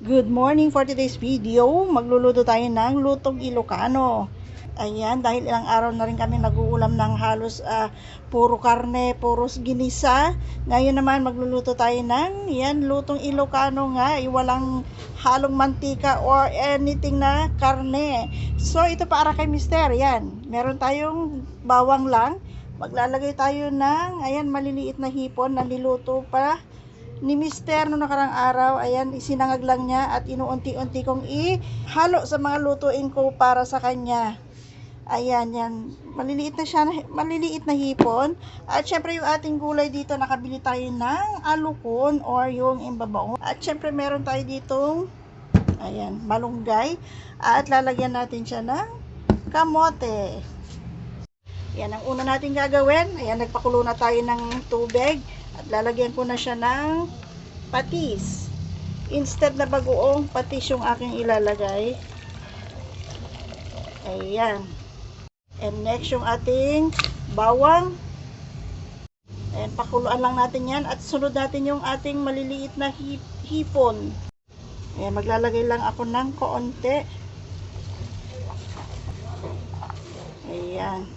Good morning for today's video. Magluluto tayo ng lutong Ilocano. Ayan, dahil ilang araw na rin kami nag-uulam ng halos puro karne, puro ginisa. Ngayon naman magluluto tayo ng lutong Ilocano nga. Walang halong mantika or anything na karne. So, ito para kay Mister. Yan, meron tayong bawang lang. Maglalagay tayo ng, maliliit na hipon na niluto pa ni Mister no nakarang araw. Ayan, isinangag lang niya at inuunti-unti kong ihalo sa mga lutuin ko para sa kanya. Ayan, yan. Maliliit na siya, maliliit na hipon. At syempre yung ating gulay dito, nakabili tayo ng alukon or yung imbabaon. At syempre meron tayo ditong, malunggay. At lalagyan natin siya ng kamote. Yan ang una natin gagawin. Ayan, nagpakulo na tayo ng tubig. At lalagyan ko na siya ng patis. Instead na bagoong patis yung aking ilalagay. Ayan. And next yung ating bawang. Ayan, pakuluan lang natin yan. At sunod natin yung ating maliliit na hipon. Ayan, maglalagay lang ako ng kaunti. Ayan.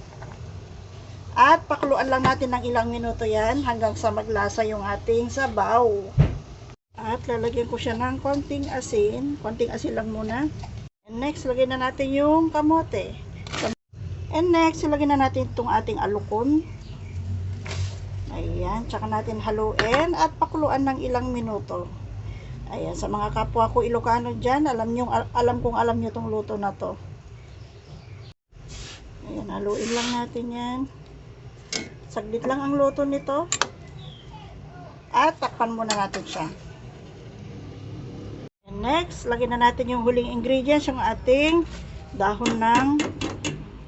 At pakuluan lang natin ng ilang minuto yan hanggang sa maglasa yung ating sabaw. At lalagyan ko siya ng konting asin. Konting asin lang muna. And next, lagyan na natin yung kamote. And next, lagyan na natin itong ating alukon. Ayan, tsaka natin haluin at pakuluan ng ilang minuto. Ayan, sa mga kapwa ko Ilocano dyan, alam nyo itong luto na to. Ayan, haluin lang natin yan. Saglit lang ang luto nito. At takpan muna natin siya. And next, lagyan na natin yung huling ingredients, yung ating dahon ng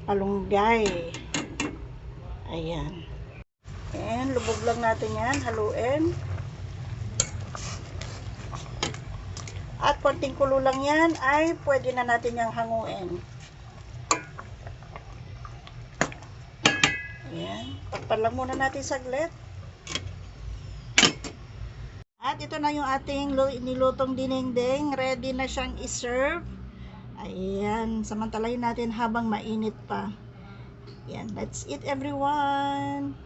malunggay. Ayan. And lubog lang natin yan, haluin. At konting kulo lang yan, ay pwede na natin yung hanguin. Ayan. Takpan lang muna natin saglit. At ito na yung ating nilutong dinengdeng. Ready na siyang iserve. Ayan. Samantalahin natin habang mainit pa. Ayan. That's it, everyone.